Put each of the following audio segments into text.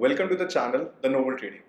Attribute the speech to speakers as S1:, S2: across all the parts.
S1: Welcome to the channel the noble trading.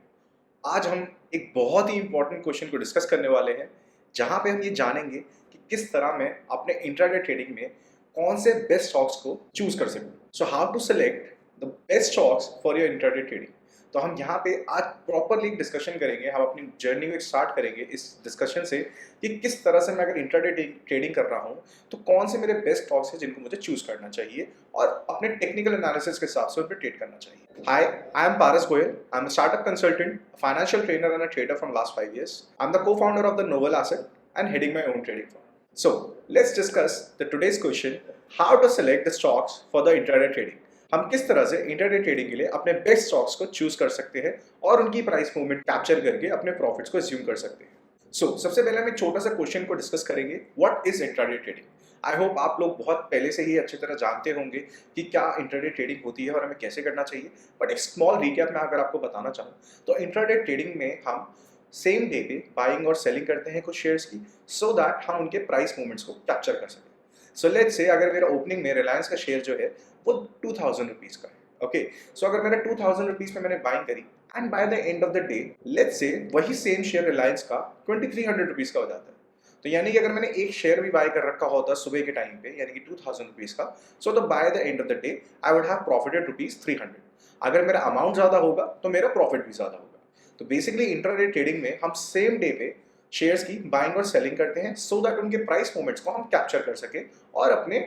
S1: आज हम एक बहुत ही इंपॉर्टेंट क्वेश्चन को डिस्कस करने वाले हैं, जहां पे हम ये जानेंगे कि किस तरह मैं अपने इंट्राडे ट्रेडिंग में कौन से बेस्ट स्टॉक्स को चूज कर सकूं। So how to select the best stocks for your intraday trading. तो हम यहाँ पे आज प्रॉपरली डिस्कशन करेंगे, हम अपनी जर्नी को स्टार्ट करेंगे इस डिस्कशन से कि किस तरह से मैं अगर इंट्राडे ट्रेडिंग कर रहा हूँ तो कौन से मेरे बेस्ट स्टॉक्स हैं जिनको मुझे चूज करना चाहिए और अपने टेक्निकल एनालिसिस के हिसाब से उन पर ट्रेड करना चाहिए। Hi, I am Paras Goyal. I'm a startup consultant, a financial trainer, and a trader from last 5 years. I'm the co-founder of the Novel Asset and heading my own trading firm. So let's discuss the today's question: how to select the stocks for the intraday trading. हम किस तरह से intraday trading के लिए अपने best stocks को choose कर सकते हैं और उनकी प्राइस मूवमेंट कैप्चर करके अपने प्रॉफिट्स को अज्यूम कर सकते हैं। सबसे पहले हम एक छोटा सा क्वेश्चन को डिस्कस करेंगे, what is intraday trading. I hope आप लोग बहुत पहले से ही अच्छी तरह जानते होंगे कि क्या इंट्राडे ट्रेडिंग होती है और हमें कैसे करना चाहिए, बट एक स्मॉल रिकैप में अगर आपको बताना चाहूँ तो इंट्राडे ट्रेडिंग में हम सेम डे पे बाइंग और सेलिंग करते हैं कुछ शेयर्स की, सो दैट हम उनके प्राइस मूवमेंट्स को कैप्चर कर सकें। सो लेट्स से अगर मेरा ओपनिंग में रिलायंस का शेयर जो है वो 2000 रुपीज़ का है, ओके। सो अगर मैंने 2000 रुपीज़ में मैंने बाइंग करी and by the end of the day let's say वही सेम शेयर रिलायंस का 2300 रुपीज़ का हो जाता है। तो यानी कि अगर मैंने एक शेयर भी बाय कर रखा होता सुबह के टाइम पे यानी कि 2000 रुपीज़ का, so the by the end of the day I would have profited ₹300। अगर मेरा अमाउंट ज़्यादा होगा तो मेरा प्रॉफिट भी ज़्यादा होगा। तो बेसिकली इंट्राडे ट्रेडिंग में हम सेम डे पे शेयर्स की बाइंग और सेलिंग करते हैं सो दैट उनके प्राइस मूवमेंट्स को हम कैप्चर कर सकें और अपने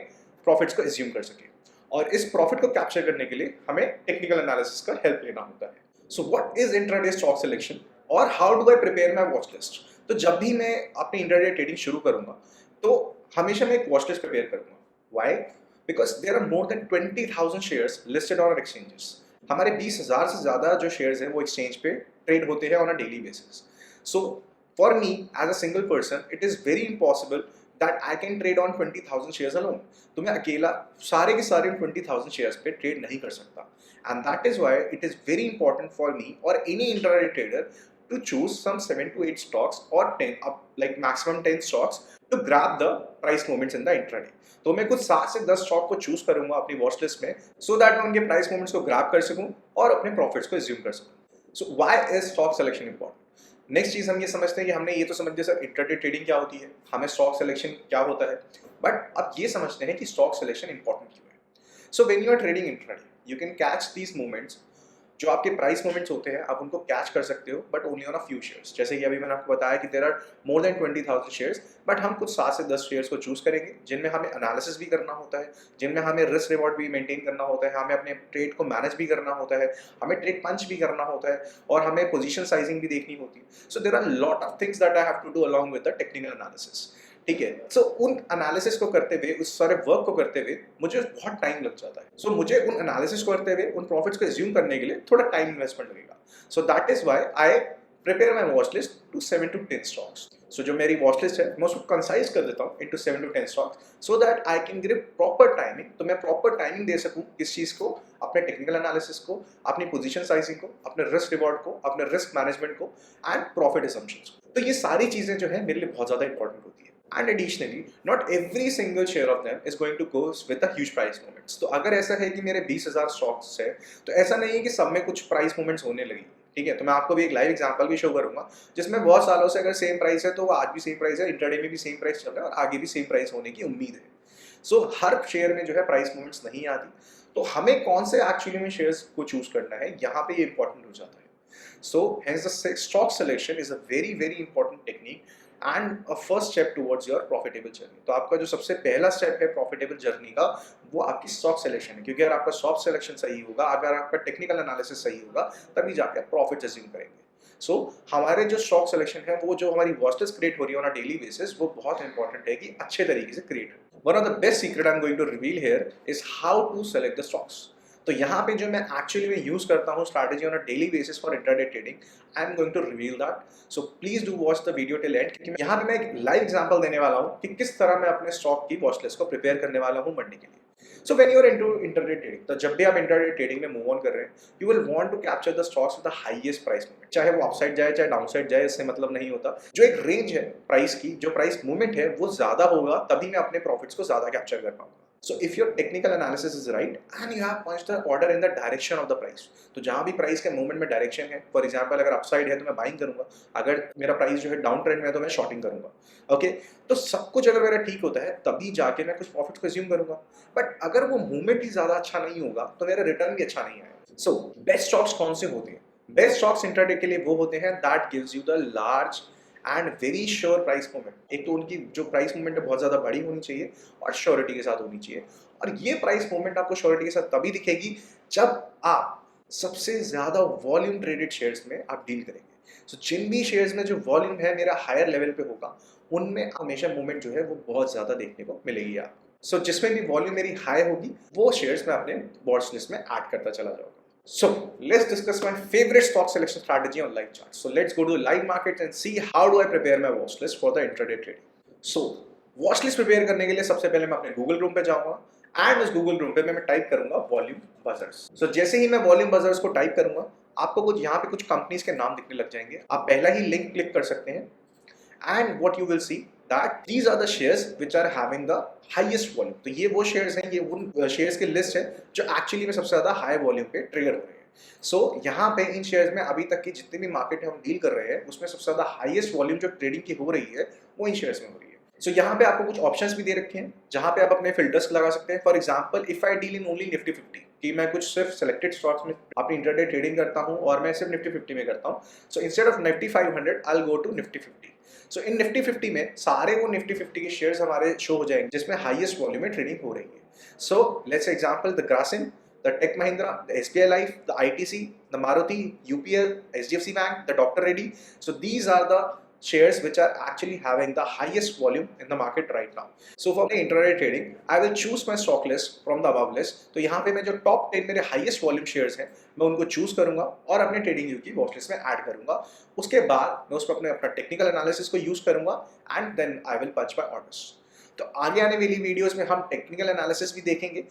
S1: प्रॉफिट्स को एज्यूम कर सकें। और इस प्रॉफिट को कैप्चर करने के लिए हमें टेक्निकल एनालिसिस का हेल्प लेना होता है। So what is intraday stock selection और how do I prepare my watch list. तो जब भी मैं अपनी इंट्राडे ट्रेडिंग शुरू करूंगा तो हमेशा मैं एक वॉच लिस्ट प्रिपेयर करूंगा। Why? Because there are more than 20,000 shares listed on exchanges. हमारे 20,000 से ज़्यादा जो शेयर्स हैं वो एक्सचेंज पे ट्रेड होते हैं on a daily basis. So for me as a single person it is very impossible that I can trade on 20,000 shares alone. तो मैं अकेला सारे के सारे 20,000 शेयर्स पे ट्रेड नहीं कर सकता, and that is why it is very important for me और any intraday trader to choose some 7 to 8 stocks or 10 up like maximum 10 stocks to grab the price movements in the intraday. तो मैं कुछ 7 से 10 stock को choose करूंगा अपनी watch list में so that मैं उनके प्राइस मूवमेंट्स को ग्रैब कर सकूं और अपने प्रॉफिट्स को एज्यूम कर सकूं। So why is stock selection important. Next चीज हम ये समझते हैं कि हमने ये तो समझ लिया सर इंट्राडे ट्रेडिंग क्या होती है, हमें स्टॉक सिलेक्शन क्या होता है, बट अब ये समझते हैं कि स्टॉक सिलेक्शन इंपॉर्टेंट क्यों है। So when you are trading intraday you can catch these movements. जो आपके प्राइस मूवमेंट्स होते हैं आप उनको कैच कर सकते हो, but only on a few shares. जैसे कि अभी मैंने आपको बताया कि there are more than 20,000 shares, but हम कुछ 7 से 10 शेयर्स को चूज करेंगे जिनमें हमें एनालिसिस भी करना होता है, जिनमें हमें रिस्क रिवॉर्ड भी मेंटेन करना होता है, हमें अपने ट्रेड को मैनेज भी करना होता है, हमें ट्रेड पंच भी करना होता है और हमें पोजीशन साइजिंग भी देखनी होती है। So there are lot of things that I have to do along with the technical analysis. ठीक है, सो उन एनालिसिस को करते हुए, उस सारे वर्क को करते हुए मुझे बहुत टाइम लग जाता है। सो मुझे उन एनालिसिस को करते हुए उन प्रॉफिट्स को एज्यूम करने के लिए थोड़ा टाइम इन्वेस्टमेंट लगेगा। So that is why I prepare my watch list to 7 to 10 stocks. So जो मेरी वॉच लिस्ट है मैं उसको कंसाइज कर देता हूँ into 7 to 10 stocks so that I can give proper timing. तो मैं प्रॉपर टाइमिंग दे सकूँ इस चीज़ को, अपने टेक्निकल एनालिसिस को, अपनी पोजीशन साइजिंग को, अपने रिस्क रिवॉर्ड को, अपने रिस्क मैनेजमेंट को एंड प्रॉफिट असम्पशंस को। तो ये सारी चीज़ें जो है मेरे लिए बहुत ज़्यादा इंपॉर्टेंट होती है। And additionally, not every single share of them is going to go with a huge price movements. तो अगर ऐसा है कि मेरे 20,000 स्टॉक्स है तो ऐसा नहीं है कि सब में कुछ प्राइस मूवमेंट्स होने लगी। ठीक है, तो मैं आपको भी एक लाइव एग्जांपल भी शो करूंगा जिसमें बहुत सालों से अगर सेम प्राइस है तो वो आज भी सेम प्राइस है, इंट्राडे में भी सेम प्राइस चल रहा है और आगे भी सेम प्राइस होने की उम्मीद है। सो हर शेयर में जो है प्राइस मूवमेंट्स नहीं आती, तो हमें कौन से एक्चुअली में शेयर्स को चूज करना है यहाँ पे ये इंपॉर्टेंट हो जाता है। सो hence the stock selection is a very very important technique and a first step towards your profitable journey. तो आपका जो सबसे पहला स्टेप है प्रॉफिटेबल जर्नी का वो आपकी स्टॉक सिलेक्शन है, क्योंकि अगर आपका स्टॉक सिलेक्शन सही होगा, अगर आपका टेक्निकल एनालिसिस सही होगा, तभी जाके आप प्रॉफिट अज्यूम करेंगे। सो हमारे जो स्टॉक सिलेक्शन है वो जो हमारी वॉच लिस्ट क्रिएट हो रही है ऑन अ डेली बेसिस वो बहुत इंपॉर्टेंट है कि अच्छे तरीके से क्रिएट हो। One of the best secret I am going to reveal here is how to select the stocks. तो यहाँ पे जो मैं एक्चुअली में यूज करता हूँ strategy on a daily basis for intraday trading, I am going to reveal that. So please do watch the video till end, क्योंकि यहाँ पे मैं एक लाइव एग्जांपल देने वाला हूँ कि किस तरह मैं अपने स्टॉक की वॉच लिस्ट को प्रिपेयर करने वाला हूँ मंडे के लिए। So when you are into intraday trading, तो जब भी आप इंट्राडे ट्रेडिंग में मूव ऑन कर रहे हैं you will want to capture the stocks with the highest price movement. चाहे वो अपसाइड जाए चाहे डाउनसाइड जाए, इससे मतलब नहीं होता। जो एक रेंज है प्राइस की, जो प्राइस मूवमेंट है वो ज्यादा होगा तभी मैं अपने प्रॉफिट्स को ज्यादा कैप्चर कर पाऊंगा। So if your technical analysis is right and you have punched the order in the direction of the price, तो जहाँ भी प्राइस के मूवमेंट में डायरेक्शन है, फॉर एग्जांपल अगर अपसाइड है तो मैं बाइंग करूंगा, अगर मेरा प्राइस जो है डाउन ट्रेंड में है तो मैं शॉर्टिंग करूंगा। ओके, तो सब कुछ अगर मेरा ठीक होता है तभी जाके मैं कुछ प्रॉफिट को अज्यूम करूंगा। बट अगर वो मूवमेंट ही ज्यादा अच्छा नहीं होगा तो मेरा रिटर्न भी अच्छा नहीं आएगा। सो बेस्ट स्टॉक्स कौन से होते हैं? बेस्ट स्टॉक्स इंट्राडे के लिए वो होते हैं that gives you the large and very sure price movement. एक तो उनकी जो प्राइस मूवमेंट है बहुत ज्यादा बड़ी होनी चाहिए और श्योरिटी के साथ होनी चाहिए। और ये प्राइस मूवमेंट आपको श्योरिटी के साथ तभी दिखेगी जब आप सबसे ज्यादा वॉल्यूम ट्रेडेड शेयर्स में आप डील करेंगे। सो जिन भी शेयर्स में जो वॉल्यूम है मेरा हायर लेवल पे होगा, उनमें हमेशा मूवमेंट जो है वो बहुत ज्यादा देखने को मिलेगी आपको। सो जिसमें भी वॉल्यूम मेरी हाई होगी वो शेयर्स मैं अपने वॉच लिस्ट में ऐड करता चला जाऊंगा। So let's discuss my favorite stock selection strategy on live chart. So let's go to the live markets and see how do I prepare my watch list for the intraday trading. So watch list prepare करने के लिए सबसे पहले मैं अपने Google Chrome पे जाऊंगा and उस Google Chrome पे मैं टाइप करूंगा वॉल्यूम बजर्स। So जैसे ही मैं वॉल्यूम बजर्स को टाइप करूंगा आपको कुछ यहाँ पे कुछ कंपनीज के नाम दिखने लग जाएंगे। आप पहला ही लिंक क्लिक कर सकते हैं and what you will see that these are the shares which are having the highest volume। तो ये वो शेयर्स हैं, ये उन शेयर्स की लिस्ट है जो एक्चुअली में सबसे ज्यादा हाई वॉल्यूम पे ट्रेड हो रहे हैं। सो यहाँ पे इन शेयर्स में अभी तक की जितनी भी मार्केट हम डील कर रहे हैं उसमें सबसे ज्यादा हाईएस्ट वॉल्यूम जो ट्रेडिंग की हो रही है वो इन शेयर्स में हो रही है। सो यहाँ पे आपको कुछ ऑप्शंस भी दे रखे हैं जहाँ पे आप अपने फिल्टर्स लगा सकते हैं। For example if I deal in only Nifty 50, कि मैं कुछ सिर्फ सेलेक्टेड स्टॉक्स में अपनी इंटरडे ट्रेडिंग करता हूँ और मैं सिर्फ निफ्टी 50 में करता हूँ। So instead of Nifty 500 I will go to Nifty 50। So in Nifty 50 में सारे वो निफ्टी 50 के शेयर्स हमारे शो हो जाएंगे जिसमें हाईएस्ट वॉल्यूम में ट्रेडिंग हो रही है। So let's example the Grasim, the Tech Mahindra, the SBI Life, the ITC, the Maruti, UPL, HDFC Bank, the Dr. Reddy. So these are the shares which are actually having the highest volume in the market right now. So for the intraday trading, I will choose my stock list from the above list. तो यहाँ पे मैं जो top 10 मेरे highest volume shares हैं मैं उनको choose करूंगा और अपने ट्रेडिंग व्यू की वॉच लिस्ट में ऐड करूंगा। उसके बाद मैं उस पर अपना टेक्निकल एनालिसिस को यूज करूंगा and then I will punch my orders. तो आगे आने वाली वीडियोस में हम टेक्निकल एनालिसिस भी देखेंगे।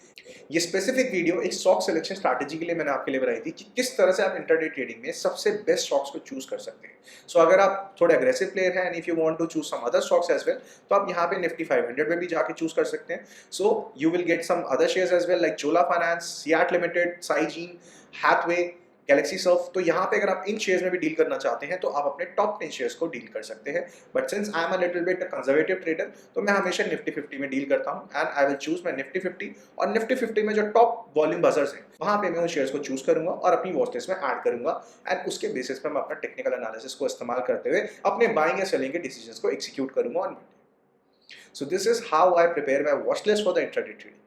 S1: ये स्पेसिफिक वीडियो एक स्टॉक सिलेक्शन स्ट्रैटेजी के लिए मैंने आपके लिए बनाई थी कि किस तरह से आप इंटरडे ट्रेडिंग में सबसे बेस्ट स्टॉक्स को चूज कर सकते हैं। सो अगर आप थोड़े अग्रेसिव प्लेयर हैं and if you want to choose some other stocks as well, तो आप यहाँ पे निफ्टी 500 में भी जाके चूज कर सकते हैं। So you will get some other shares as well like Chola Finance, CEAT Limited, Syngene, Hathway, Galaxy Surf. तो यहाँ पे अगर आप इन शेयर्स में भी डील करना चाहते हैं तो आप अपने टॉप 10 शेयर्स को डील कर सकते हैं। But since I am a little bit conservative trader तो मैं हमेशा निफ्टी 50 में डील करता हूँ and I will choose my Nifty 50। और निफ्टी 50 में जो टॉप वॉल्यूम बजर्स हैं वहाँ पे मैं उन शेयर्स को चूज करूंगा और अपनी वॉच लिस्ट में ऐड करूंगा एंड उसके बेसिस पर मैं अपना टेक्निकल एनालिसिस को इस्तेमाल करते हुए अपने बाइंग या सेलिंग के डिसीजंस को एग्जीक्यूट करूंगा on Monday. So this is how I prepare my watch list for the intraday trading.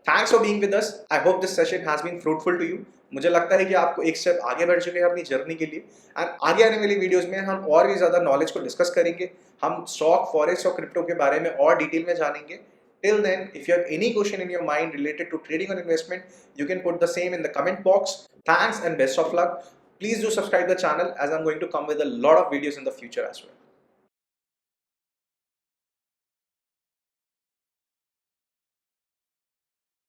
S1: Thanks for being with us. I hope this session has been fruitful to you. मुझे लगता है कि आपको एक step आगे बढ़ चुके हैं अपनी जर्नी के लिए एंड आगे आने वाली वीडियोस में हम और भी ज़्यादा नॉलेज को डिस्कस करेंगे। हम स्टॉक, फॉरेक्स और क्रिप्टो के बारे में और डिटेल में जानेंगे। Till then, if you have any question in your mind related to trading or investment, you can put the same in the comment box. Thanks and best of luck. Please do subscribe the channel as I'm going to come with a lot of videos in the future as well.